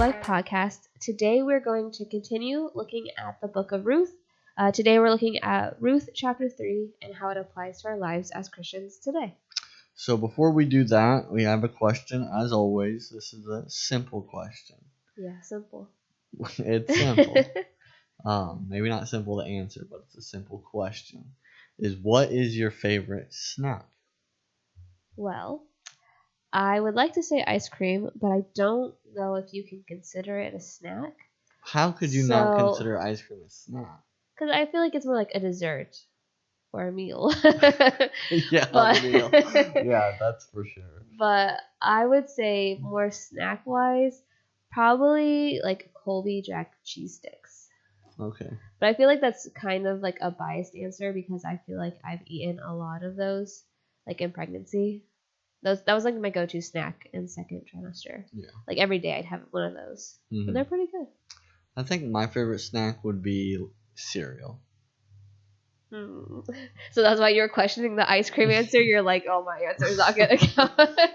Life podcast. Today we're going to continue looking at the book of Ruth. Today we're looking at Ruth chapter 3 and how it applies to our lives as Christians today. So before we do that, we have a question as always. This is a simple question. Yeah, simple. It's simple. Maybe not simple to answer, but it's a simple question. What is your favorite snack? Well, I would like to say ice cream, but I don't know if you can consider it a snack. How could you not consider ice cream a snack? Because I feel like it's more like a dessert or a meal. Yeah, a meal. Yeah, that's for sure. But I would say more snack-wise, probably like Colby Jack cheese sticks. Okay. But I feel like that's kind of like a biased answer because I feel like I've eaten a lot of those, like in pregnancy. That was like my go-to snack in second trimester. Yeah. Like every day I'd have one of those. Mm-hmm. But they're pretty good. I think my favorite snack would be cereal. So that's why you're questioning the ice cream answer. You're like, oh, my answer is not going to count.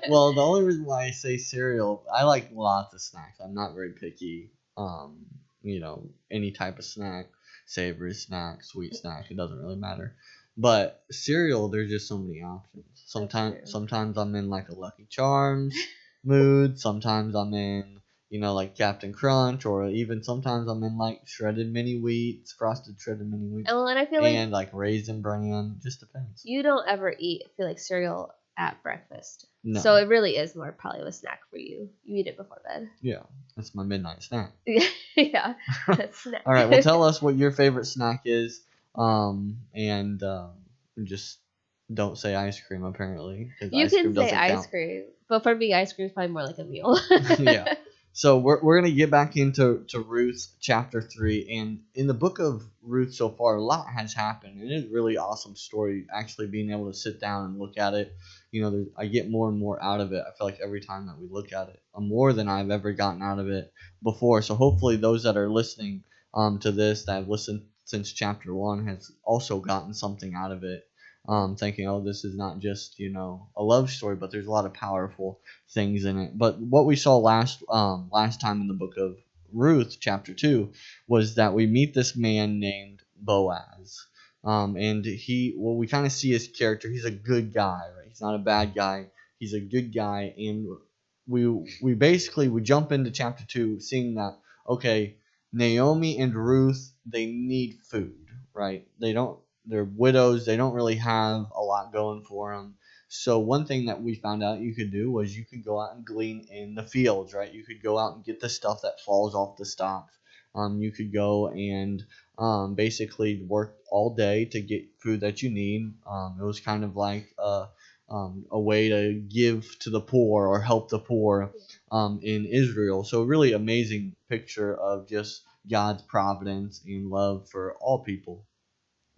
Well, the only reason why I say cereal, I like lots of snacks. I'm not very picky. Any type of snack, savory snack, sweet snack, it doesn't really matter. But cereal, there's just so many options. Sometimes I'm in like a Lucky Charms mood. Sometimes I'm in, like Captain Crunch, or even sometimes I'm in like shredded mini wheats, frosted shredded mini wheats. And I feel like Raisin Bran. Just depends. You don't ever feel like cereal at breakfast. No. So it really is more probably a snack for you. You eat it before bed. Yeah, that's my midnight snack. Yeah, that's snack. All right, well, tell us what your favorite snack is. Just don't say ice cream, apparently. You can say ice cream, but for me, ice cream is probably more like a meal. Yeah. So we're going to get back into Ruth chapter 3. And in the book of Ruth so far, a lot has happened. And it's a really awesome story, actually being able to sit down and look at it. I get more and more out of it. I feel like every time that we look at it, more than I've ever gotten out of it before. So hopefully those that are listening to this, that have listened since chapter 1, has also gotten something out of it. Thinking, oh, this is not just, a love story, but there's a lot of powerful things in it. But what we saw last time in the book of Ruth, chapter 2, was that we meet this man named Boaz. And we kind of see his character. He's a good guy, right? He's not a bad guy. He's a good guy. And we jump into chapter 2 seeing that, okay, Naomi and Ruth, they need food, right? They're widows. They don't really have a lot going for them. So one thing that we found out you could do was you could go out and glean in the fields, right? You could go out and get the stuff that falls off the stalks. You could go and basically work all day to get food that you need. It was kind of like a way to give to the poor or help the poor in Israel. So a really amazing picture of just God's providence and love for all people.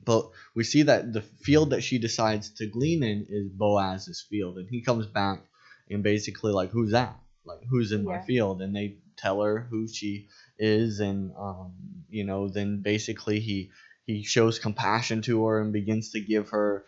But we see that the field that she decides to glean in is Boaz's field. And he comes back and basically like, who's that? Like, who's in my field? And they tell her who she is. And, then basically he shows compassion to her and begins to give her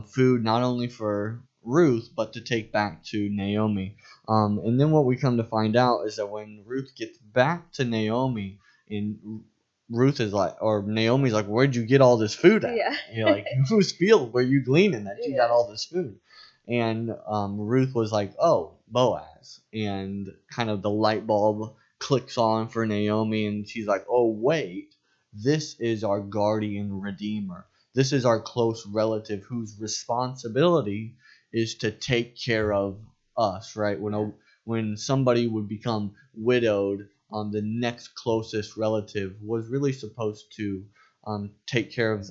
food, not only for Ruth, but to take back to Naomi. And then what we come to find out is that when Ruth gets back to Naomi, and Ruth is like, or Naomi's like, where'd you get all this food at? Yeah. You're like, whose field were you gleaning that you got all this food? And Ruth was like, oh, Boaz. And kind of the light bulb clicks on for Naomi, and she's like, oh, wait, this is our guardian redeemer. This is our close relative whose responsibility is to take care of us, right? When somebody would become widowed, the next closest relative was really supposed to take care of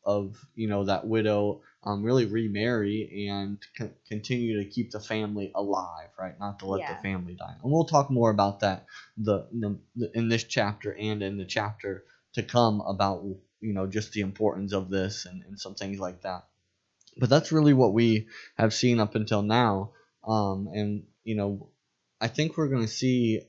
that widow, really remarry and continue to keep the family alive, right? Not to let the family die. And we'll talk more about that in this chapter and in the chapter to come about just the importance of this and some things like that. But that's really what we have seen up until now, I think we're going to see,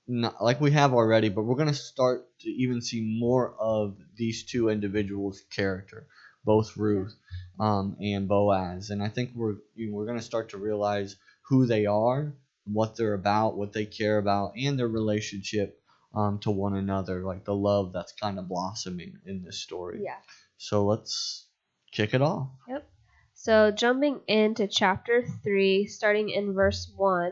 not like we have already, but we're going to start to even see more of these two individuals' character, both Ruth and Boaz. And I think we're going to start to realize who they are, what they're about, what they care about, and their relationship to one another, like the love that's kind of blossoming in this story. Yeah. So let's kick it off. Yep. So jumping into chapter 3, starting in verse 1,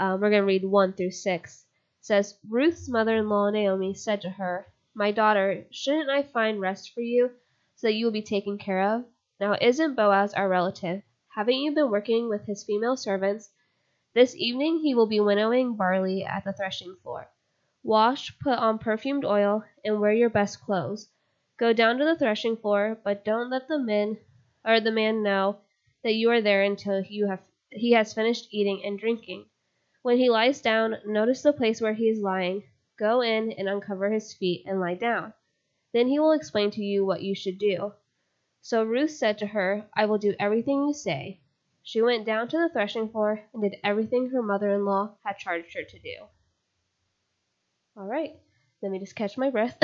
we're going to read 1 through 6. It says, Ruth's mother-in-law Naomi said to her, My daughter, shouldn't I find rest for you so that you will be taken care of? Now isn't Boaz our relative? Haven't you been working with his female servants? This evening he will be winnowing barley at the threshing floor. Wash, put on perfumed oil, and wear your best clothes. Go down to the threshing floor, but don't let the man know that you are there until he has finished eating and drinking. When he lies down, notice the place where he is lying. Go in and uncover his feet and lie down. Then he will explain to you what you should do. So Ruth said to her, I will do everything you say. She went down to the threshing floor and did everything her mother-in-law had charged her to do. All right. Let me just catch my breath.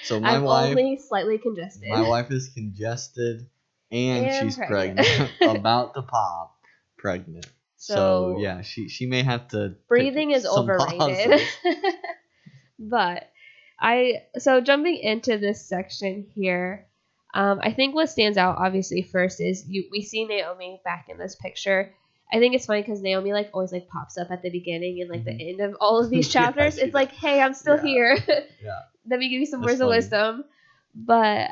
So I'm only slightly congested. My wife is congested and she's pregnant. About to pop pregnant. So yeah, she may have to. Breathing is overrated. But so jumping into this section here, I think what stands out obviously first is we see Naomi back in this picture. I think it's funny because Naomi like always like pops up at the beginning and like the end of all of these chapters. It's like, hey, I'm still here. Yeah. Let me give you some words of wisdom. But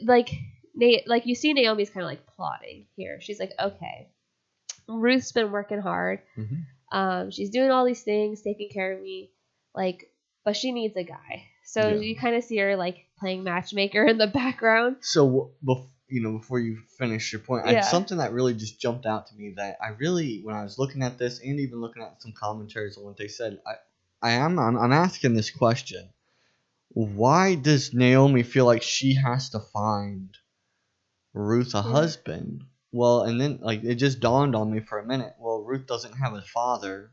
like you see Naomi's kind of like plotting here. She's like, okay, Ruth's been working hard. Mm-hmm. She's doing all these things, taking care of me, like, but she needs a guy. So you kind of see her like playing matchmaker in the background. So before you finish your point, something that really just jumped out to me that I really, when I was looking at this and even looking at some commentaries on what they said, I'm asking this question: why does Naomi feel like she has to find Ruth a husband? Well, and then like it just dawned on me for a minute. Well, Ruth doesn't have a father.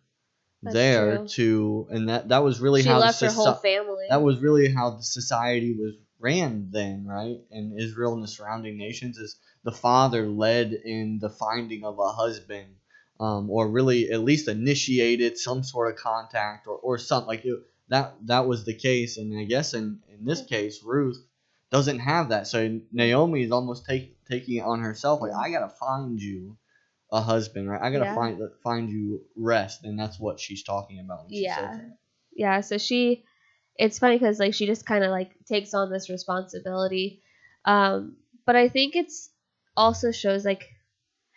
That's there true. To, and that was really she how left her whole family. That was really how the society was ran then, right? In Israel and the surrounding nations, is the father led in the finding of a husband, or really at least initiated some sort of contact or something like it, that was the case. And I guess in this case, Ruth doesn't have that, so Naomi is almost taking it on herself. Like, I gotta find you a husband, right? I gotta find you rest, and that's what she's talking about when she says that. Yeah. So it's funny because like she just kind of like takes on this responsibility, but I think it's also shows like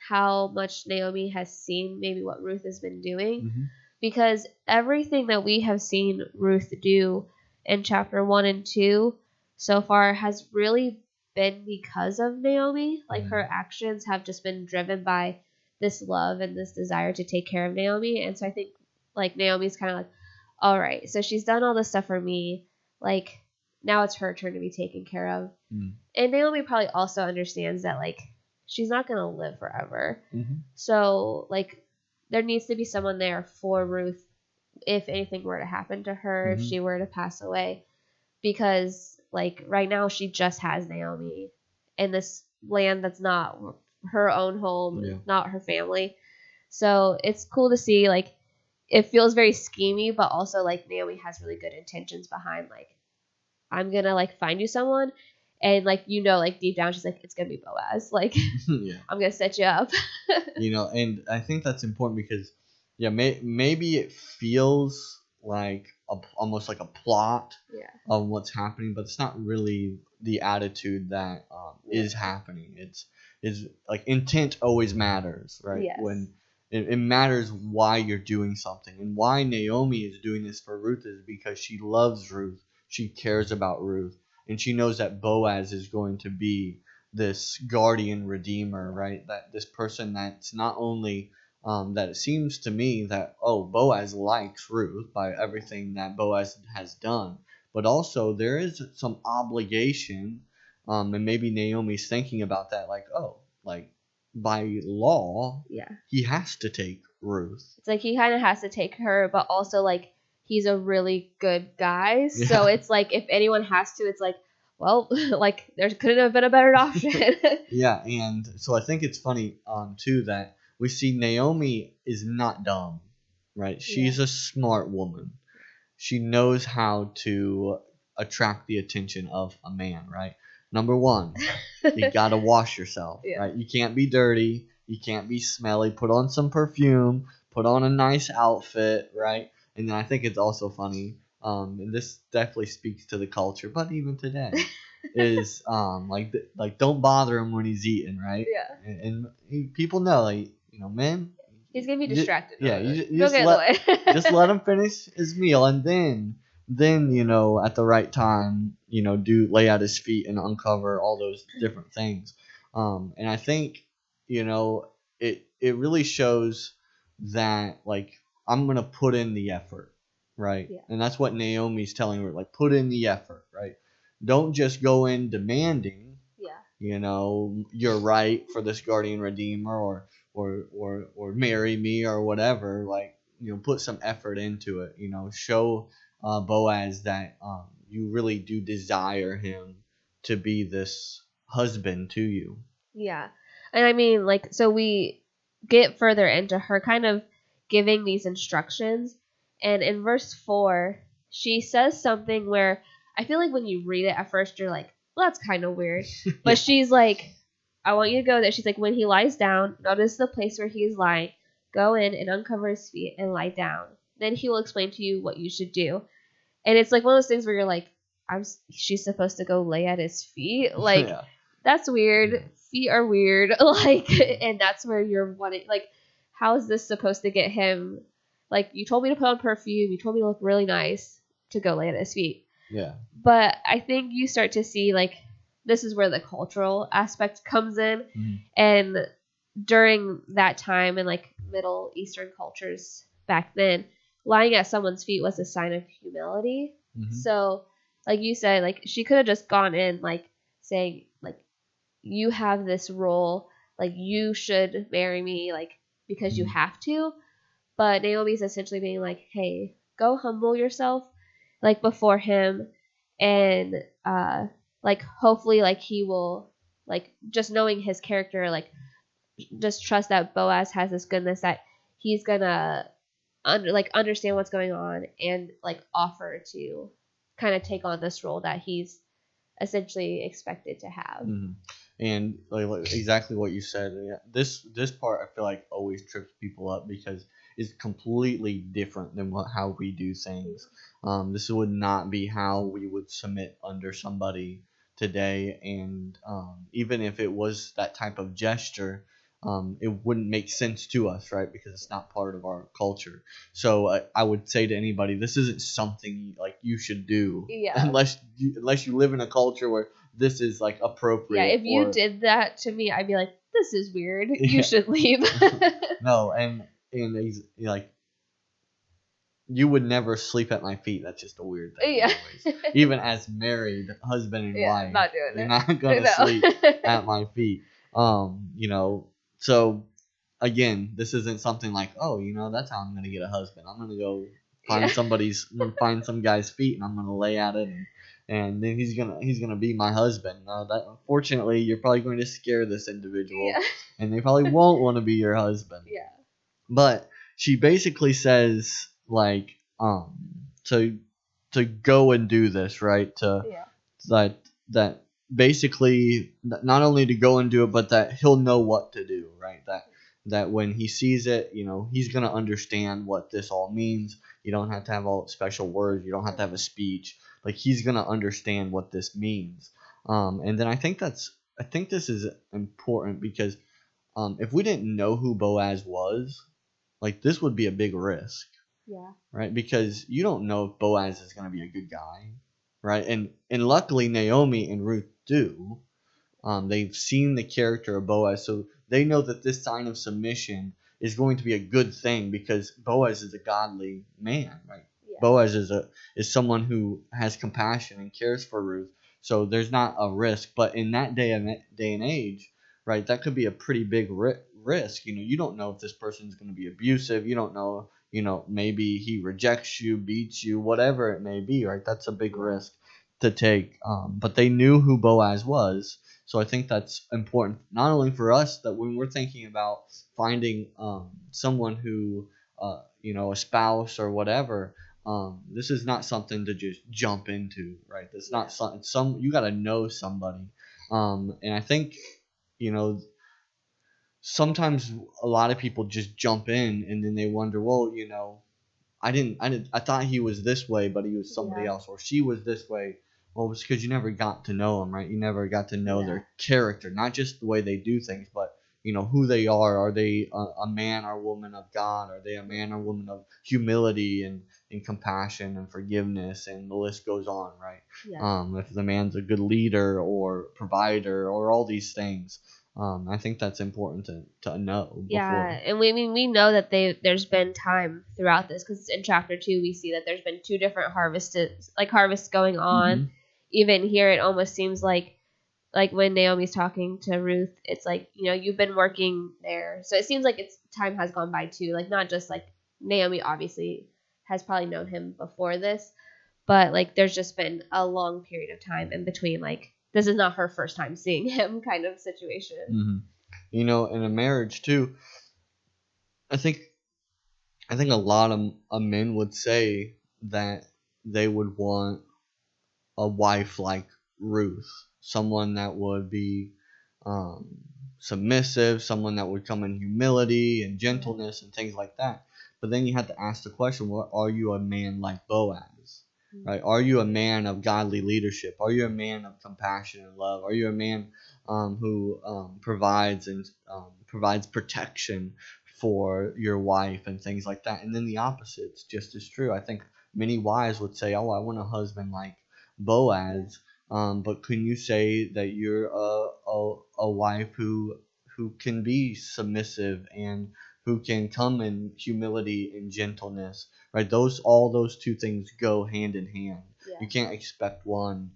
how much Naomi has seen maybe what Ruth has been doing, because everything that we have seen Ruth do in chapter 1 and 2 so far has really been because of Naomi. Like her actions have just been driven by this love and this desire to take care of Naomi. And so I think like Naomi's kind of like, all right, so she's done all this stuff for me, like now it's her turn to be taken care of. And Naomi probably also understands that like she's not gonna live forever. So like there needs to be someone there for Ruth if anything were to happen to her, if she were to pass away, because like right now she just has Naomi in this land that's not her own home, not her family. So it's cool to see, like, it feels very schemy, but also like Naomi has really good intentions behind, like, I'm gonna like find you someone, and like like deep down she's like, it's gonna be Boaz, like I'm gonna set you up. And I think that's important because maybe it feels like almost like a plot of what's happening, but it's not really the attitude that is happening. It's like intent always matters, right? Yes. When it matters why you're doing something, and why Naomi is doing this for Ruth is because she loves Ruth, she cares about Ruth, and she knows that Boaz is going to be this guardian redeemer, right? That this person that's not only that it seems to me that Boaz likes Ruth by everything that Boaz has done, but also there is some obligation, and maybe Naomi's thinking about that, like by law, he has to take Ruth. It's like he kind of has to take her, but also like he's a really good guy, so it's like if anyone has to, it's like, well, like there couldn't have been a better option. And so I think it's funny too that we see Naomi is not dumb. right? She's a smart woman. She knows how to attract the attention of a man, right? Number one, you gotta wash yourself, right? You can't be dirty. You can't be smelly. Put on some perfume. Put on a nice outfit, right? And then I think it's also funny, and this definitely speaks to the culture, but even today, is like don't bother him when he's eating, right? Yeah. And people know, like, men. He's gonna be distracted. You just let him finish his meal, and then at the right time, do lay at his feet and uncover all those different things. And I think it really shows that, like, I'm gonna put in the effort, right? Yeah. And that's what Naomi's telling her, like, put in the effort, right? Don't just go in demanding, you're right for this guardian redeemer, or marry me or whatever. Like, put some effort into it. Show Boaz that you really do desire him to be this husband to you. Yeah. And I mean, like, so we get further into her kind of giving these instructions, and in verse 4 she says something where I feel like when you read it at first you're like, well, that's kind of weird. But she's like, I want you to go there. She's like, when he lies down, notice the place where he is lying. Go in and uncover his feet and lie down. Then he will explain to you what you should do. And it's like one of those things where you're like, she's supposed to go lay at his feet? Like, that's weird. Feet are weird. Like, and that's where you're wanting, like, how is this supposed to get him? Like, you told me to put on perfume. You told me to look really nice to go lay at his feet. Yeah. But I think you start to see, like, this is where the cultural aspect comes in. Mm-hmm. And during that time in, like, Middle Eastern cultures back then, lying at someone's feet was a sign of humility. Mm-hmm. So, like you said, like, she could have just gone in, like, saying, like, you have this role, like, you should marry me, like, because mm-hmm. you have to. But Naomi's essentially being like, hey, go humble yourself, like, before him, and like, hopefully, like, he will, like, just knowing his character, like, just trust that Boaz has this goodness that he's gonna understand what's going on and, like, offer to kind of take on this role that he's essentially expected to have. Mm-hmm. And like exactly what you said. This part I feel like always trips people up because it's completely different than how we do things. This would not be how we would submit under somebody today, and even if it was that type of gesture, it wouldn't make sense to us, right? Because it's not part of our culture. So I would say to anybody, this isn't something like you should do, unless you live in a culture where this is, like, appropriate. Yeah, if you did that to me, I'd be like, this is weird. You should leave. No, and like, you would never sleep at my feet. That's just a weird thing. Yeah. Even as married husband and wife, not doing you're it. not gonna sleep at my feet. So again, this isn't something like, oh, that's how I'm gonna get a husband. I'm gonna go find find some guy's feet and I'm gonna lay at it and then he's gonna be my husband. That unfortunately you're probably going to scare this individual, and they probably won't want to be your husband. Yeah. But she basically says, like, to go and do this, right? That basically not only to go and do it, but that he'll know what to do, right? That when he sees it, he's gonna understand what this all means. You don't have to have all special words. You don't have to have a speech. Like, he's gonna understand what this means. And then I think this is important because if we didn't know who Boaz was, like, this would be a big risk. Yeah. Right? Because you don't know if Boaz is gonna be a good guy, right? And luckily Naomi and Ruth do. They've seen the character of Boaz, so they know that this sign of submission is going to be a good thing because Boaz is a godly man, right? Yeah. Boaz is someone who has compassion and cares for Ruth, so there's not a risk. But in that day and age, right, that could be a pretty big risk. You don't know if this person's going to be abusive. You don't know, maybe he rejects you, beats you, whatever it may be, right? That's a big risk to take. But they knew who Boaz was. So I think that's important, not only for us, that when we're thinking about finding someone who, a spouse or whatever, this is not something to just jump into, right? That's not some you got to know somebody. And I think, you know, sometimes a lot of people just jump in and then they wonder, well, I thought he was this way, but he was somebody else, or she was this way. Well, it's because you never got to know them, right? You never got to know their character, not just the way they do things, but who they are. Are they a man or woman of God? Are they a man or woman of humility and compassion and forgiveness? And the list goes on, right? If the man's a good leader or provider or all these things. I think that's important to know. Before. Yeah, and we know that there's been time throughout this, because in chapter 2 we see that there's been 2 different harvests going on. Mm-hmm. Even here, it almost seems like when Naomi's talking to Ruth, it's like, you've been working there, so it seems like time has gone by too. Like, not just like Naomi obviously has probably known him before this, but like there's just been a long period of time in between. Like, this is not her first time seeing him kind of situation. Mm-hmm. In a marriage too, I think a lot of men would say that they would want a wife like Ruth, someone that would be submissive, someone that would come in humility and gentleness and things like that. But then you have to ask the question, well, are you a man like Boaz? Right? Are you a man of godly leadership? Are you a man of compassion and love? Are you a man who provides protection for your wife and things like that? And then the opposite's just as true. I think many wives would say, "Oh, I want a husband like Boaz," but can you say that you're a wife who can be submissive and who can come in humility and gentleness, right? All those 2 things go hand in hand. Yeah. You can't expect one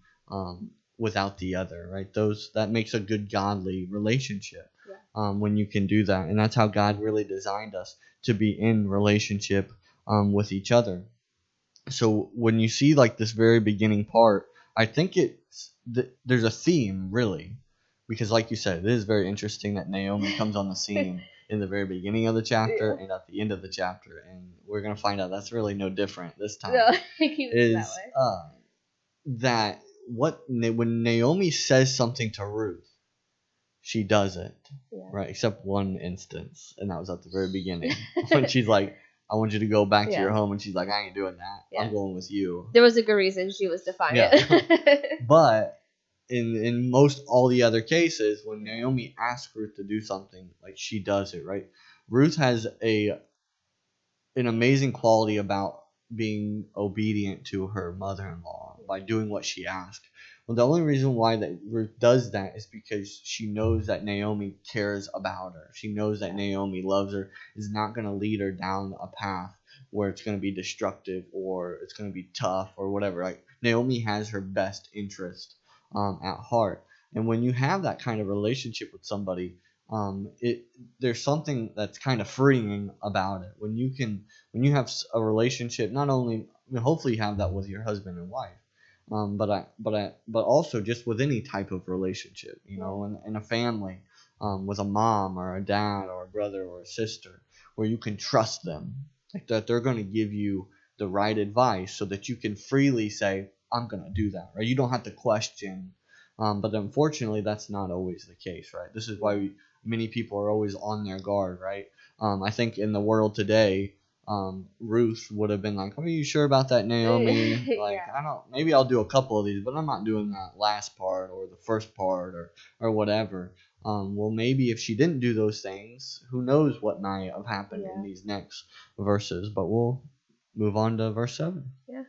without the other, right? That makes a good godly relationship. Yeah. When you can do that, and that's how God really designed us to be in relationship with each other. So when you see like this very beginning part, I think there's a theme really, because like you said, it is very interesting that Naomi comes on the scene in the very beginning of the chapter and at the end of the chapter, and we're gonna find out that's really no different this time. No, it keeps that way. When Naomi says something to Ruth, she does it, right? Except one instance, and that was at the very beginning when she's like, "I want you to go back to your home," and she's like, "I ain't doing that. Yeah. I'm going with you." There was a good reason she was defiant. Yeah. But in most all the other cases, when Naomi asks Ruth to do something, like, she does it, right? Ruth has an amazing quality about being obedient to her mother-in-law by doing what she asked. Well, the only reason why that Ruth does that is because she knows that Naomi cares about her. She knows that Naomi loves her, is not going to lead her down a path where it's going to be destructive or it's going to be tough or whatever. Like, Naomi has her best interest at heart. And when you have that kind of relationship with somebody, there's something that's kind of freeing about it. When you have a relationship, not only, hopefully you have that with your husband and wife, but also just with any type of relationship, in a family, with a mom or a dad or a brother or a sister, where you can trust them, like that they're going to give you the right advice so that you can freely say, "I'm going to do that," right? You don't have to question. But unfortunately, that's not always the case, right? This is why many people are always on their guard, right? I think in the world today, Ruth would have been like, "Are you sure about that, Naomi?" Like, maybe I'll do a couple of these, but I'm not doing that last part or the first part or whatever. Well, maybe if she didn't do those things, who knows what might have happened in these next verses. But we'll move on to verse 7. Yeah.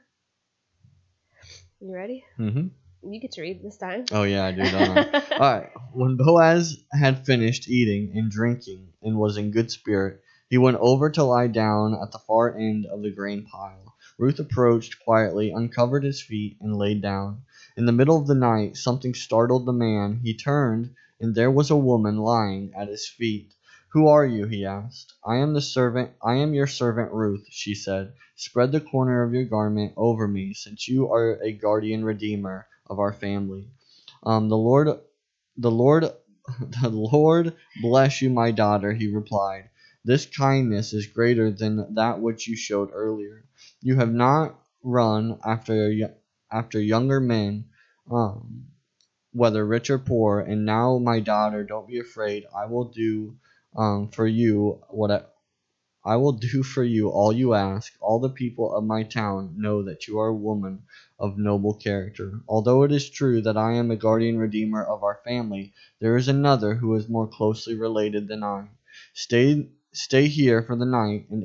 You ready? Mm-hmm. You get to read this time. Oh, yeah, I do, don't I? All right. When Boaz had finished eating and drinking and was in good spirit, he went over to lie down at the far end of the grain pile. Ruth approached quietly, uncovered his feet, and laid down. In the middle of the night, something startled the man. He turned, and there was a woman lying at his feet. "Who are you?" he asked. I am your servant Ruth," she said. "Spread the corner of your garment over me, since you are a guardian redeemer of our family. The Lord bless you, my daughter," he replied. This kindness is greater than that which you showed earlier. You have not run after younger men, um, whether rich or poor. And now, my daughter, don't be afraid. I will do for you I will do for you all you ask. All the people of my town know that you are a woman of noble character. Although it is true that I am a guardian redeemer of our family, there is another who is more closely related than I. Stay here for the night, and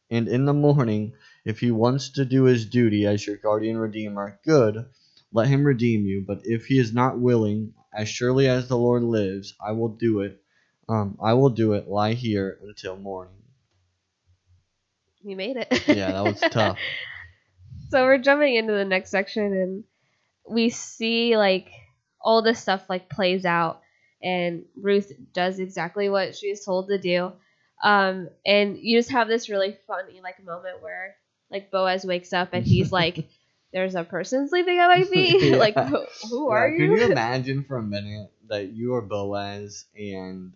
in the morning, if he wants to do his duty as your guardian redeemer, good, let him redeem you. But if he is not willing, as surely as the Lord lives, I will do it. I will do it. Lie here until morning. You made it. Yeah, that was tough. So we're jumping into the next section, and we see like all this stuff like plays out, and Ruth does exactly what she's told to do. And you just have this really funny like moment where like Boaz wakes up and he's like, "There's a person sleeping at my feet." Yeah. Like, who are you? Can you imagine for a minute that you are Boaz, and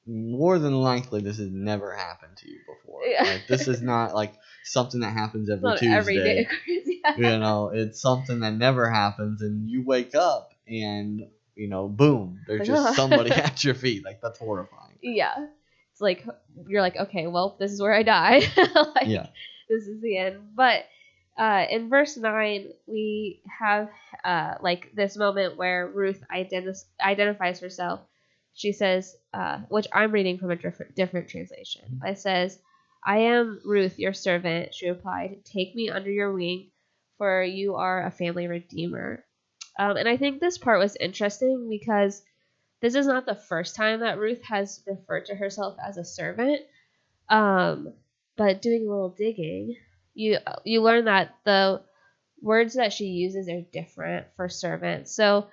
more than likely this has never happened to you before? Yeah. Like, this is not like something that happens every Tuesday. Every day. Yeah. It's something that never happens, and you wake up and boom, there's just somebody at your feet. Like, that's horrifying. Yeah. It's like you're like, okay, well, this is where I die. Like, yeah. This is the end. But in verse 9, we have like this moment where Ruth identifies herself. She says, which I'm reading from a different translation. It says, "I am Ruth, your servant," she replied. "Take me under your wing, for you are a family redeemer." And I think this part was interesting because this is not the first time that Ruth has referred to herself as a servant. But doing a little digging, you learn that the words that she uses are different for servant. So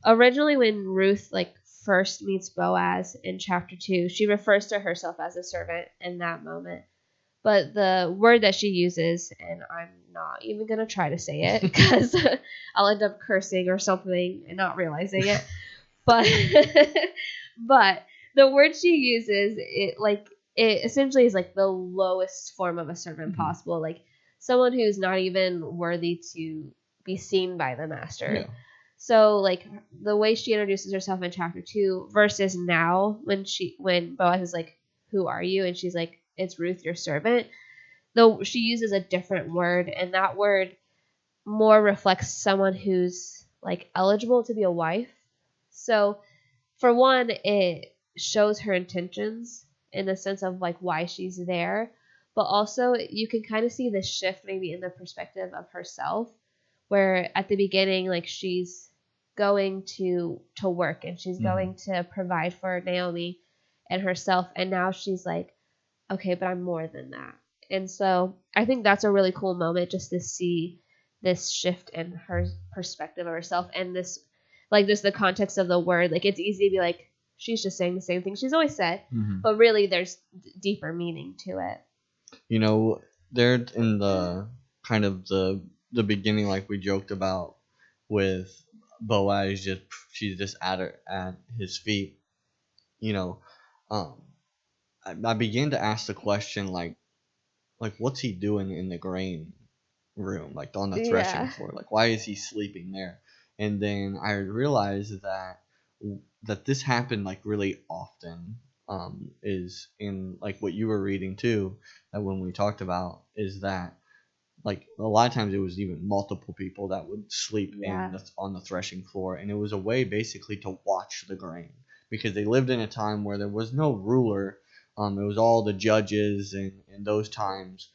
originally when Ruth like first meets Boaz in chapter 2, she refers to herself as a servant in that moment. But the word that she uses, and I'm not even going to try to say it because I'll end up cursing or something and not realizing it. But but the word she uses, it essentially is like the lowest form of a servant possible, like someone who's not even worthy to be seen by the master. Yeah. So like the way she introduces herself in chapter 2 versus now when Boaz is like, "Who are you?" and she's like, "It's Ruth, your servant." Though she uses a different word, and that word more reflects someone who's like eligible to be a wife. So for one, it shows her intentions in the sense of like why she's there, but also you can kind of see the shift maybe in the perspective of herself, where at the beginning like she's going to work and she's going to provide for Naomi and herself, and now she's like, okay, but I'm more than that. And so I think that's a really cool moment just to see this shift in her perspective of herself, and this like just the context of the word. Like, it's easy to be like, she's just saying the same thing she's always said, but really there's deeper meaning to it. There in the kind of the beginning, like we joked about with Boaz, she's just at his feet. I began to ask the question like what's he doing in the grain room, like on the threshing floor? Like, why is he sleeping there? And then I realized that this happened like really often. Is in like what you were reading too, that when we talked about is that like a lot of times it was even multiple people that would sleep on the threshing floor, and it was a way basically to watch the grain, because they lived in a time where there was no ruler. It was all the judges, and in those times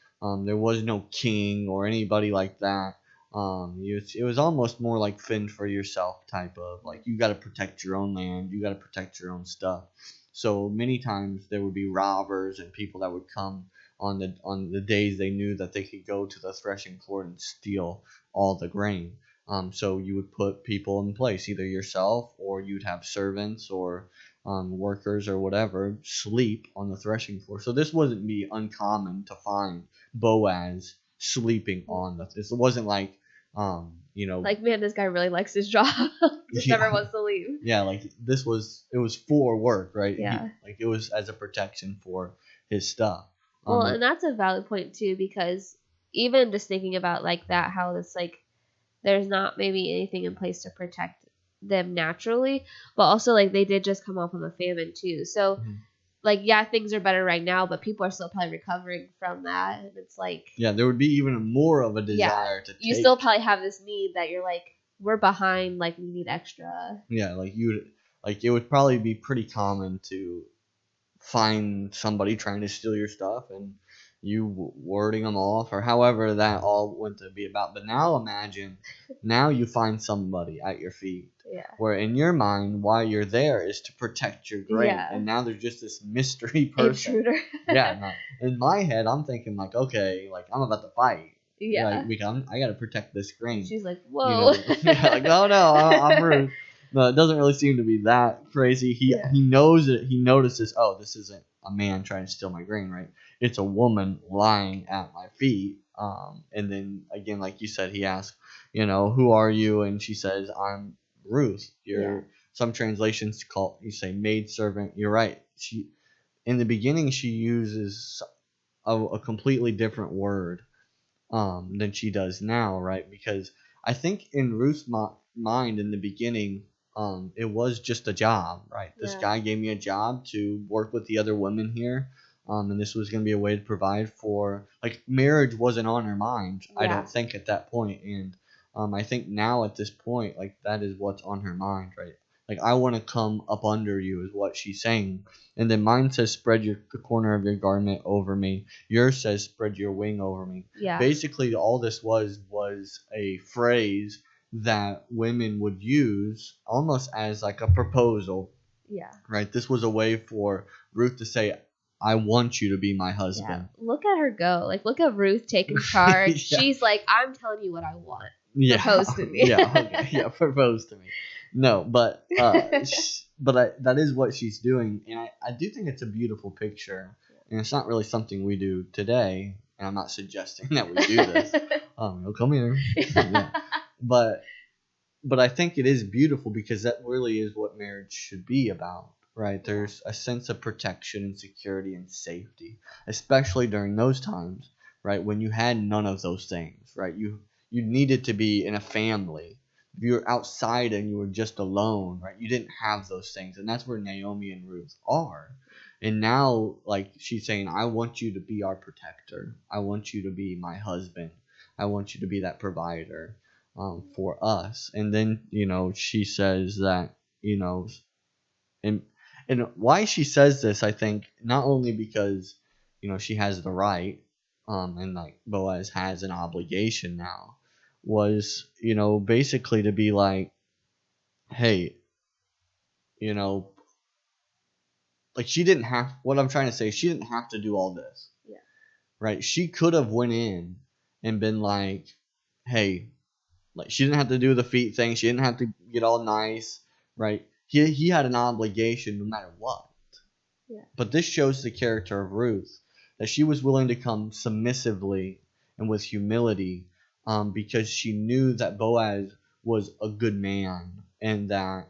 there was no king or anybody like that. It was almost more like fend for yourself type of, like, you got to protect your own land, you got to protect your own stuff. So many times there would be robbers and people that would come on the days they knew that they could go to the threshing floor and steal all the grain. So you would put people in place, either yourself or you'd have servants or workers or whatever sleep on the threshing floor. So this wouldn't be uncommon to find Boaz sleeping on it wasn't like like, man, this guy really likes his job. just never wants to leave. Yeah, like it was for work, right? Yeah. It was as a protection for his stuff. Well, and that's a valid point too, because even just thinking about like that, how it's like there's not maybe anything in place to protect them naturally, but also like they did just come off of a famine too. So like, yeah, things are better right now, but people are still probably recovering from that, and it's like, yeah, there would be even more of a desire to take. You still probably have this need that you're like, we're behind, like we need extra. Yeah, like it would probably be pretty common to find somebody trying to steal your stuff and you warding them off, or however that all went to be about. But now imagine, now you find somebody at your feet, where in your mind, why you're there is to protect your grain, and now there's just this mystery person. Intruder. No. In my head, I'm thinking like, okay, like I'm about to fight. Yeah. Like, I gotta protect this grain. She's like, whoa. Like, no, I'm rude. No, it doesn't really seem to be that crazy. He knows it. He notices, oh, this isn't a man trying to steal my grain, right? It's a woman lying at my feet. And then again, like you said, he asks, who are you? And she says, I'm Ruth. Some translations you say maid servant. You're right. In the beginning, she uses a completely different word than she does now, right? Because I think in Ruth's mind in the beginning, it was just a job, right? This guy gave me a job to work with the other women here, and this was going to be a way to provide for, like, marriage wasn't on her mind, I don't think, at that point. And I think now at this point, like, that is what's on her mind, right? Like, I want to come up under you is what she's saying. And then mine says, spread the corner of your garment over me. Yours says, spread your wing over me. Yeah. Basically, all this was a phrase that women would use almost as like a proposal. Yeah. Right? This was a way for Ruth to say, I want you to be my husband. Yeah. Look at her go. Like, look at Ruth taking charge. She's like, I'm telling you what I want. Propose to me. Propose to me. No, but that is what she's doing, and I do think it's a beautiful picture, and it's not really something we do today, and I'm not suggesting that we do this. Come here. But I think it is beautiful because that really is what marriage should be about, right? There's a sense of protection and security and safety, especially during those times, right, when you had none of those things, right? You needed to be in a family. If you were outside and you were just alone, right, you didn't have those things. And that's where Naomi and Ruth are. And now, like, she's saying, I want you to be our protector. I want you to be my husband. I want you to be that provider for us. And then, she says that, and why she says this, I think, not only because, she has the right, and like Boaz has an obligation now, was, basically to be like, hey, like she didn't have, what I'm trying to say, she didn't have to do all this. Yeah. Right? She could have went in and been like, hey, like she didn't have to do the feet thing. She didn't have to get all nice, right? He had an obligation no matter what. Yeah. But this shows the character of Ruth, that she was willing to come submissively and with humility, because she knew that Boaz was a good man, and that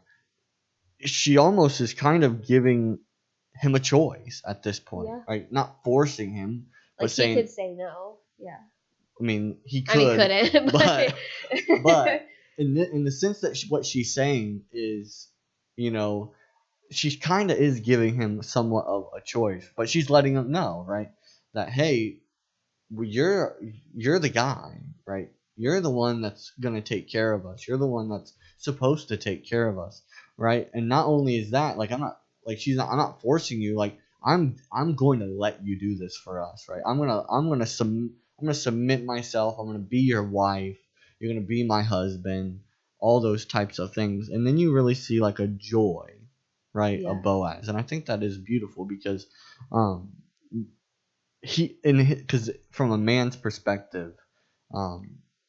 she almost is kind of giving him a choice at this point, right? Not forcing him, like but saying he could say no. Yeah. I mean, he could. I mean, couldn't. But in the sense that what she's saying is, she kind of is giving him somewhat of a choice, but she's letting him know, right, that hey, you're the guy, right? You're the one that's gonna take care of us. You're the one that's supposed to take care of us, right? And not only is that, like, I'm not forcing you. Like, I'm going to let you do this for us, right? I'm gonna submit myself. I'm gonna be your wife. You're gonna be my husband. All those types of things, and then you really see like a joy, right, of Boaz, and I think that is beautiful because, because from a man's perspective,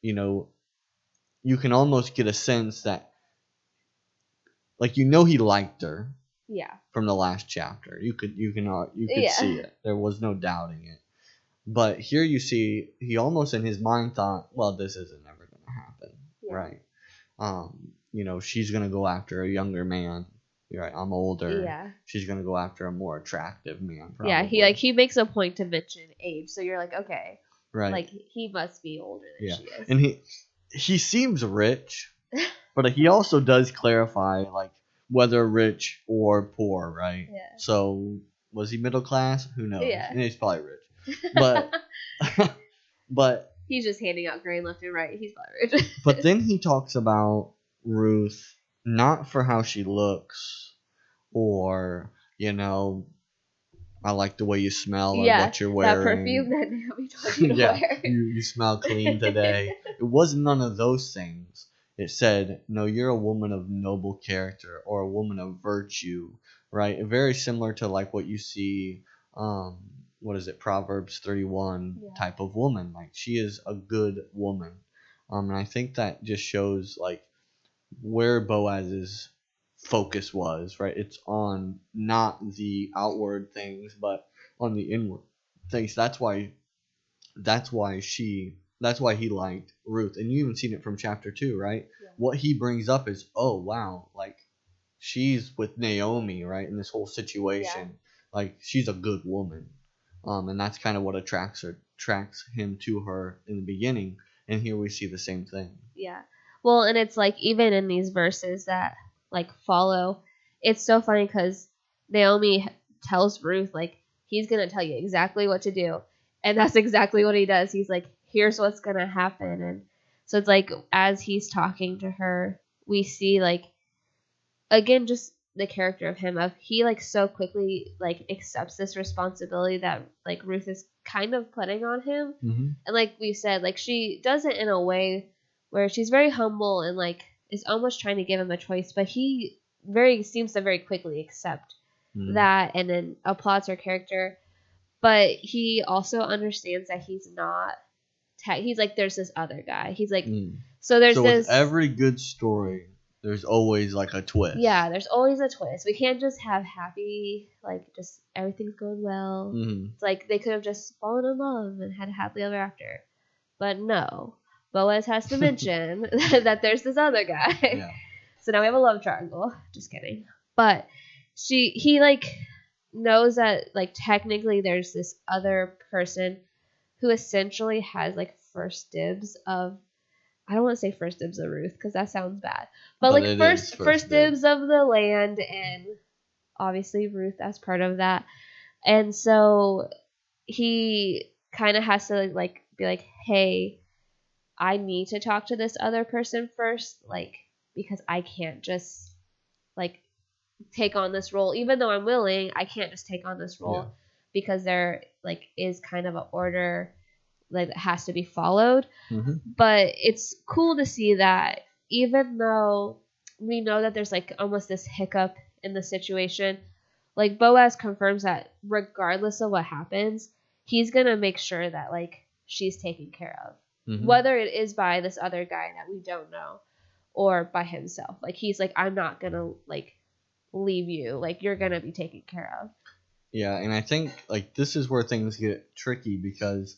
you can almost get a sense that, like, he liked her. Yeah. From the last chapter, you could see it. There was no doubting it. But here you see he almost in his mind thought, well, this isn't ever going to happen, right? she's gonna go after a younger man. You're right. I'm older. Yeah. She's gonna go after a more attractive man. Probably. Yeah. He makes a point to mention age, so you're like, okay, right. Like he must be older than she is. And he seems rich, but he also does clarify like whether rich or poor, right? Yeah. So was he middle class? Who knows? Yeah. And he's probably rich, but but he's just handing out grain left and right. He's probably rich. But then he talks about Ruth not for how she looks, or I like the way you smell or what you're wearing. That perfume that Naomi told you to wear. You smell clean today. It was none of those things. It said, no, you're a woman of noble character or a woman of virtue, right? Very similar to like what you see, Proverbs 31 type of woman. Like she is a good woman. And I think that just shows like where Boaz's focus was, right? It's on not the outward things, but on the inward things. That's why he liked Ruth. And you even seen it from chapter 2, right? Yeah. What he brings up is, oh wow, like she's with Naomi, right? In this whole situation. Like she's a good woman. And that's kind of what attracts him to her in the beginning. And here we see the same thing. Yeah. Well, and it's like even in these verses that like follow, it's so funny because Naomi tells Ruth like he's gonna tell you exactly what to do, and that's exactly what he does. He's like, here's what's gonna happen, and so it's like as he's talking to her, we see like again just the character of him of he like so quickly like accepts this responsibility that like Ruth is kind of putting on him, and like we said, like she does it in a way where she's very humble and like is almost trying to give him a choice, but he seems to very quickly accept that and then applauds her character. But he also understands that he's not he's like there's this other guy. He's like so there's this with every good story there's always like a twist. Yeah, there's always a twist. We can't just have happy like just everything's going well. It's like they could have just fallen in love and had a happily ever after. But no. Boaz has to mention that there's this other guy. Yeah. So now we have a love triangle. Just kidding. But he like knows that like technically there's this other person who essentially has like first dibs of, I don't want to say first dibs of Ruth because that sounds bad. But like first dibs of the land, and obviously Ruth as part of that. And so he kind of has to like be like, hey, I need to talk to this other person first, like, because I can't just, like, take on this role. Even though I'm willing, I can't just take on this role because there, like, is kind of an order that has to be followed. But it's cool to see that even though we know that there's, like, almost this hiccup in the situation, like, Boaz confirms that regardless of what happens, he's going to make sure that, like, she's taken care of. Whether it is by this other guy that we don't know or by himself. Like, he's like, I'm not going to, like, leave you. Like, you're going to be taken care of. Yeah, and I think, like, this is where things get tricky because,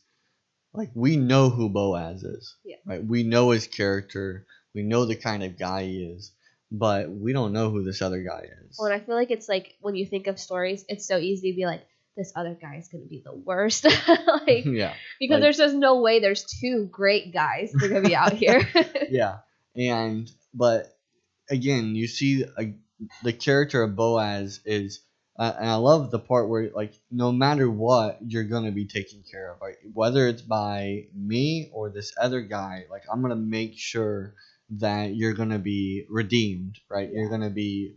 like, we know who Boaz is. Yeah. Right? We know his character. We know the kind of guy he is. But we don't know who this other guy is. Well, and I feel like it's, like, when you think of stories, it's so easy to be like, this other guy is going to be the worst. Like, yeah. Because there's just no way there's two great guys that are going to be out here. Yeah. But again, you see the character of Boaz is, and I love the part where, like, no matter what, you're going to be taken care of. Right? Whether it's by me or this other guy, like, I'm going to make sure that you're going to be redeemed, right? Yeah. You're going to be,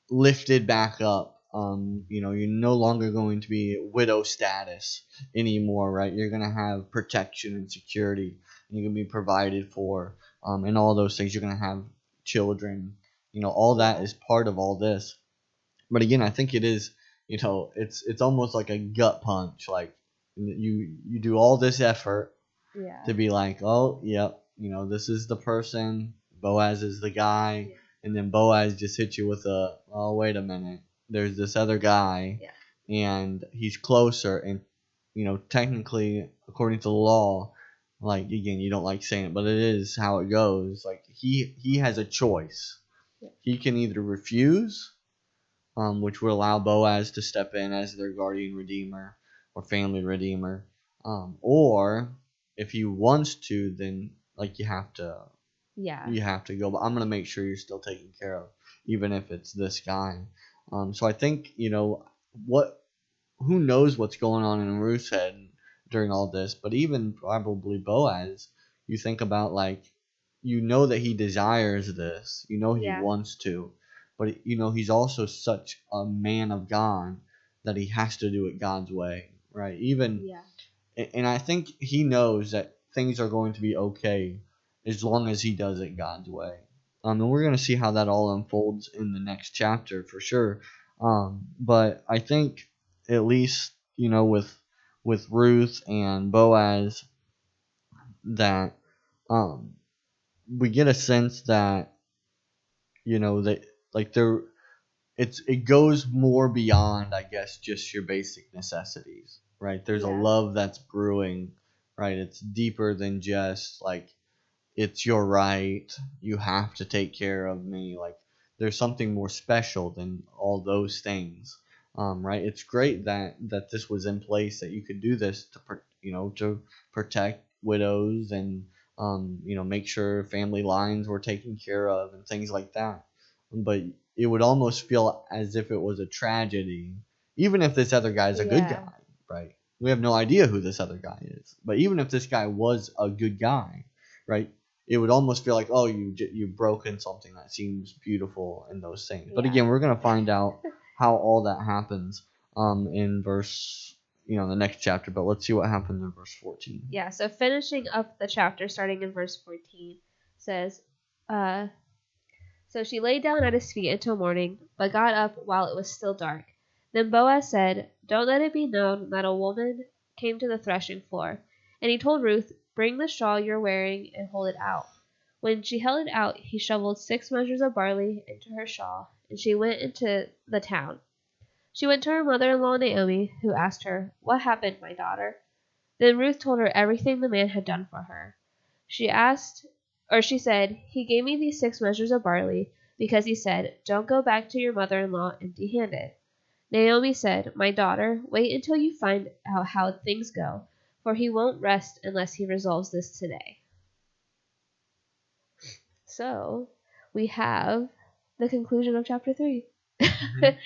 lifted back up. You're no longer going to be widow status anymore, right? You're going to have protection and security. And you're going to be provided for, and all those things. You're going to have children. All that is part of all this. But again, I think it is, it's almost like a gut punch. Like you do all this effort to be like, oh, yep, this is the person. Boaz is the guy. Yeah. And then Boaz just hits you with oh, wait a minute. There's this other guy, and he's closer, and technically, according to the law, Like, again, you don't like saying it, but it is how it goes. Like, he has a choice. Yeah. He can either refuse, which would allow Boaz to step in as their guardian redeemer or family redeemer, or if he wants to, then like you have to go. But I'm gonna make sure you're still taken care of, even if it's this guy. So I think what who knows what's going on in Ruth's head during all this, but even probably Boaz, you think about, like, that he desires this, he wants to, but he's also such a man of God that he has to do it God's way, right? And I think he knows that things are going to be okay as long as he does it God's way. And we're going to see how that all unfolds in the next chapter for sure. But I think at least with Ruth and Boaz, that we get a sense that that, like, it goes more beyond, I guess, just your basic necessities, right? There's a love that's brewing, right? It's deeper than just like, it's your right, you have to take care of me. Like, there's something more special than all those things, right? It's great that this was in place, that you could do this to protect widows, and make sure family lines were taken care of and things like that. But it would almost feel as if it was a tragedy, even if this other guy's a good guy, right? We have no idea who this other guy is, but even if this guy was a good guy, right, it would almost feel like, oh, you've broken something that seems beautiful in those things. But again, we're gonna find out how all that happens in verse, the next chapter. But let's see what happens in verse 14. Yeah. So finishing up the chapter, starting in verse 14, says, So she lay down at his feet until morning, but got up while it was still dark. Then Boaz said, Don't let it be known that a woman came to the threshing floor. And he told Ruth, Bring the shawl you're wearing and hold it out. When she held it out, he shoveled 6 measures of barley into her shawl, and she went into the town. She went to her mother-in-law Naomi, who asked her, What happened, my daughter? Then Ruth told her everything the man had done for her. She said, He gave me these 6 measures of barley, because he said, Don't go back to your mother-in-law empty-handed. Naomi said, My daughter, wait until you find out how things go, for he won't rest unless he resolves this today. So, we have the conclusion of chapter 3. Mm-hmm.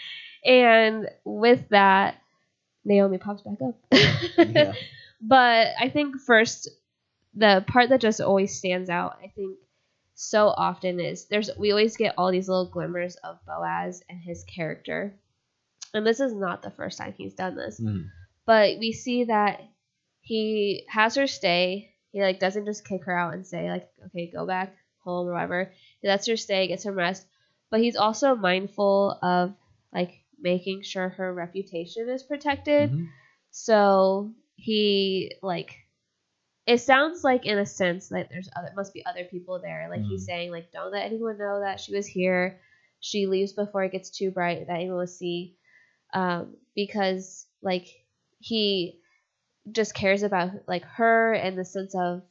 And with that, Naomi pops back up. Yeah. But I think first, the part that just always stands out, I think, so often is we always get all these little glimmers of Boaz and his character. And this is not the first time he's done this. Mm. But we see that he has her stay. He doesn't just kick her out and say okay, go back home or whatever. He lets her stay, get some rest. But he's also mindful of making sure her reputation is protected. Mm-hmm. So he it sounds like, in a sense, that must be other people there. He's saying don't let anyone know that she was here. She leaves before it gets too bright that anyone will see. Because he just cares about her, in the sense of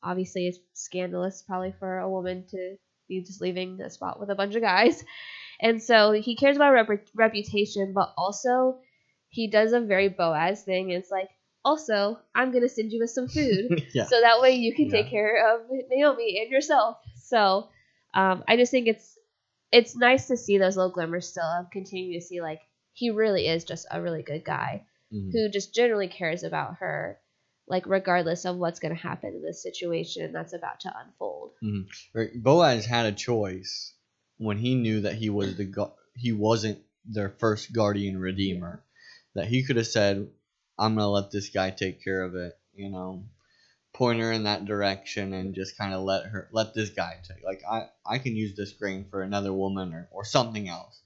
obviously it's scandalous probably for a woman to be just leaving a spot with a bunch of guys, and so he cares about reputation, but also he does a very Boaz thing. It's also, I'm gonna send you with some food, yeah, so that way you can take care of Naomi and yourself. So I just think it's nice to see those little glimmers still of continuing to see he really is just a really good guy, mm-hmm, who just generally cares about her, regardless of what's going to happen in this situation that's about to unfold. Mm-hmm. Right. Boaz had a choice when he knew that he wasn't their first guardian redeemer, that he could have said, I'm going to let this guy take care of it, point her in that direction and just kind of let this guy take, I can use this grain for another woman or something else.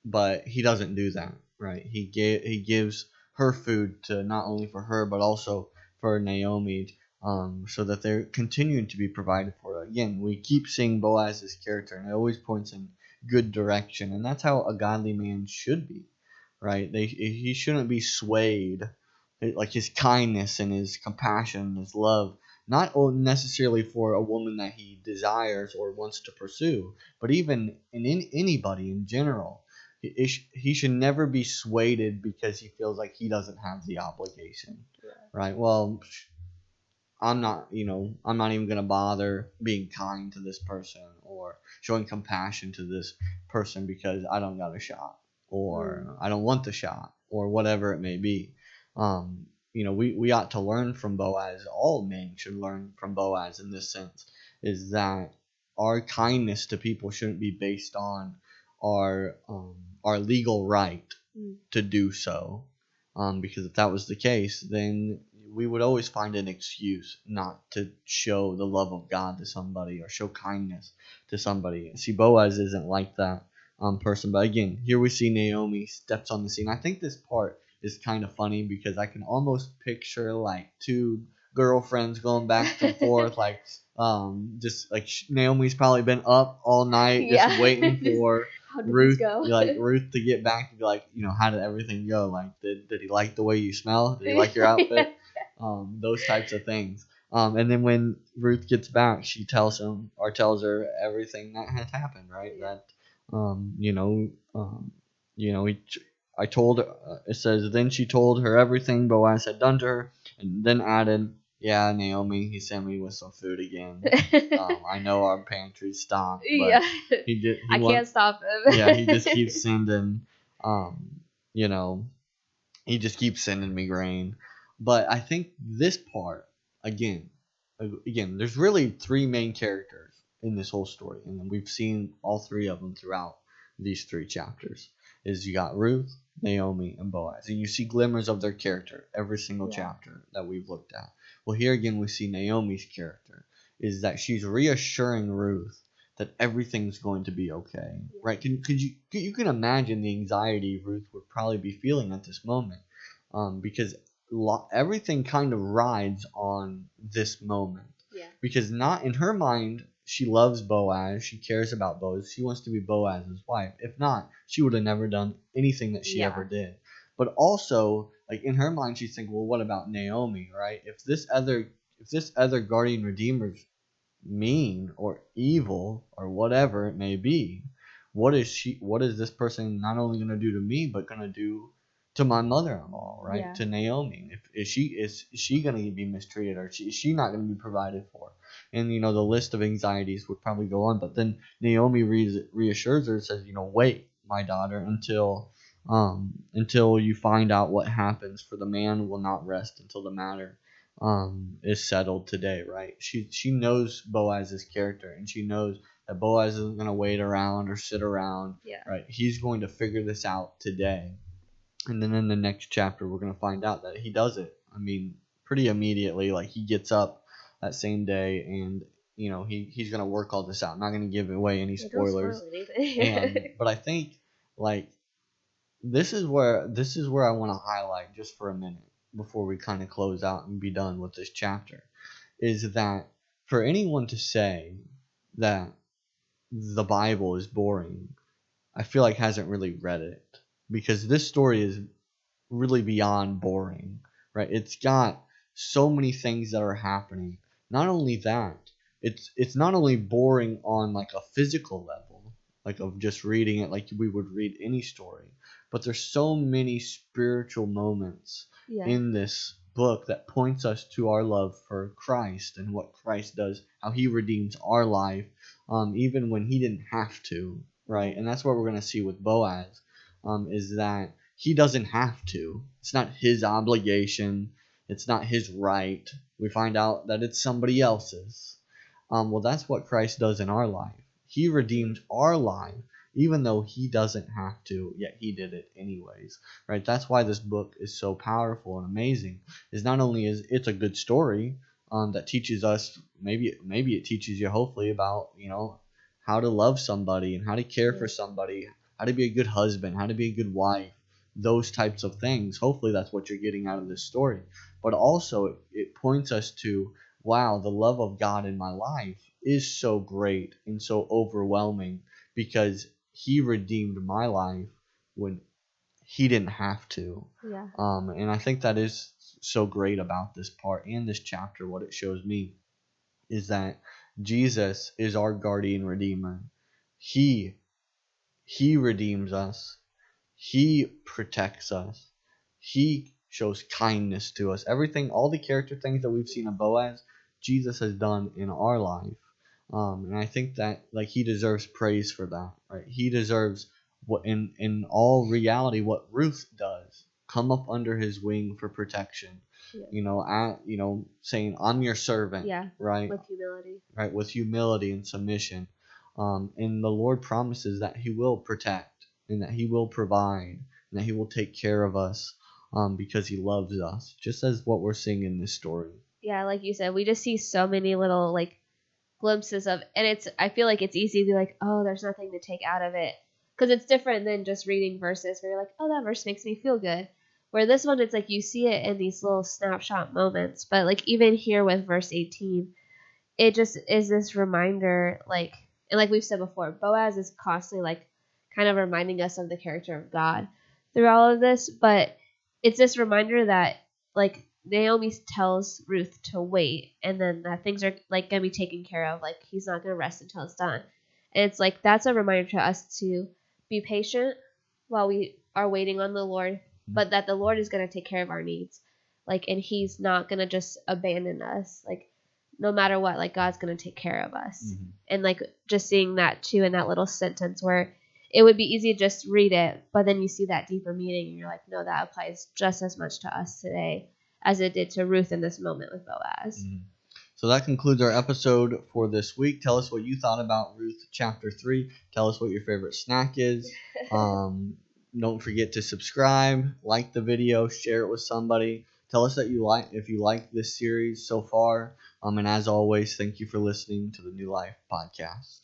But he doesn't do that, right? He gives her food to not only for her but also for Naomi, so that they're continuing to be provided for. Again, we keep seeing Boaz's character, and it always points in good direction, and that's how a godly man should be, right? He shouldn't be swayed like his kindness and his compassion and his love, not necessarily for a woman that he desires or wants to pursue, but even in anybody in general. He should never be swayed because he feels like he doesn't have the obligation, right? Well, I'm not even going to bother being kind to this person or showing compassion to this person because I don't got a shot or I don't want the shot or whatever it may be. We ought to learn from Boaz. All men should learn from Boaz in this sense, is that our kindness to people shouldn't be based on our our legal right to do so. Because if that was the case, then we would always find an excuse not to show the love of God to somebody or show kindness to somebody. See, Boaz isn't like that person. But again, here we see Naomi steps on the scene. I think this part is kind of funny because I can almost picture like two girlfriends going back and forth, like just like Naomi's probably been up all night just waiting for Ruth, like Ruth, to get back and be like, how did everything go? Like, did he like the way you smell? Did he like your outfit? Those types of things. And then when Ruth gets back, she tells her everything that had happened, right? That, I told her, it says, then she told her everything Boaz had done to her, and then added, yeah, Naomi, he sent me with some food again. I know our pantry's stocked, but I can't stop him. Yeah, he just keeps sending, you know, he just keeps sending me grain. But I think this part, again, there's really three main characters in this whole story, and we've seen all three of them throughout these 3 chapters. Is you got Ruth, Naomi, and Boaz, and you see glimmers of their character every single chapter that we've looked at. Well, here again we see Naomi's character is that she's reassuring Ruth that everything's going to be okay, right? You can imagine the anxiety Ruth would probably be feeling at this moment, because everything kind of rides on this moment. Yeah. Because not in her mind, she loves Boaz, she cares about Boaz, she wants to be Boaz's wife. If not, she would have never done anything that she ever did. But also, like in her mind, she's thinking, well, what about Naomi, right? If this other guardian redeemer's mean or evil or whatever it may be, what is this person not only going to do to me but going to do to my mother-in-law, right? To Naomi? Is she going to be mistreated, or is she not going to be provided for? And the list of anxieties would probably go on. But then Naomi reassures her, says, wait, my daughter, until you find out what happens, for the man will not rest until the matter is settled today, right? She knows Boaz's character, and she knows that Boaz isn't going to wait around or sit around, right? He's going to figure this out today. And then in the next chapter, we're going to find out that he does it. I mean, pretty immediately. Like, he gets up that same day, and he's going to work all this out. I'm not going to give away any spoilers. But I think, like, this is where I want to highlight just for a minute before we kind of close out and be done with this chapter, is that for anyone to say that the Bible is boring, I feel like hasn't really read it, because this story is really beyond boring, right? It's got so many things that are happening. Not only that, it's not only boring on like a physical level, like of just reading it like we would read any story, but there's so many spiritual moments in this book that points us to our love for Christ and what Christ does, how he redeems our life, even when he didn't have to, right? And that's what we're going to see with Boaz, is that he doesn't have to. It's not his obligation. It's not his right. We find out that it's somebody else's. Well, that's what Christ does in our life. He redeemed our life, even though he doesn't have to, yet he did it anyways, right? That's why this book is so powerful and amazing. Is not only is it's a good story that teaches us, maybe it teaches you hopefully about how to love somebody and how to care for somebody, how to be a good husband, how to be a good wife, those types of things. Hopefully that's what you're getting out of this story. But also it points us to, wow, the love of God in my life is so great and so overwhelming, because he redeemed my life when he didn't have to. Yeah. And I think that is so great about this part and this chapter, what it shows me, is that Jesus is our guardian redeemer. He redeems us. He protects us. He shows kindness to us. Everything, all the character things that we've seen of Boaz, Jesus has done in our life. And I think that like he deserves praise for that, right? He deserves what in all reality what Ruth does. Come up under his wing for protection. Yeah. Saying I'm your servant. Yeah. Right. With humility. Right, with humility and submission. And the Lord promises that he will protect and that he will provide and that he will take care of us because he loves us, just as what we're seeing in this story. Yeah, like you said, we just see so many little like glimpses of, and I feel like it's easy to be like, oh, there's nothing to take out of it, because it's different than just reading verses where you're like, oh, that verse makes me feel good. Where this one, it's like you see it in these little snapshot moments. But like even here with verse 18, it just is this reminder, like, and like we've said before, Boaz is constantly like kind of reminding us of the character of God through all of this. But it's this reminder that like Naomi tells Ruth to wait, and then that things are like gonna be taken care of. Like he's not gonna rest until it's done. And it's like that's a reminder to us to be patient while we are waiting on the Lord, but that the Lord is gonna take care of our needs. Like, and he's not gonna just abandon us. Like no matter what, like God's gonna take care of us. Mm-hmm. And like just seeing that too in that little sentence where it would be easy to just read it, but then you see that deeper meaning and you're like, no, that applies just as much to us today as it did to Ruth in this moment with Boaz. Mm-hmm. So that concludes our episode for this week. Tell us what you thought about Ruth chapter 3. Tell us what your favorite snack is. Don't forget to subscribe, like the video, share it with somebody. Tell us that if you like this series so far. And as always, thank you for listening to the New Life Podcast.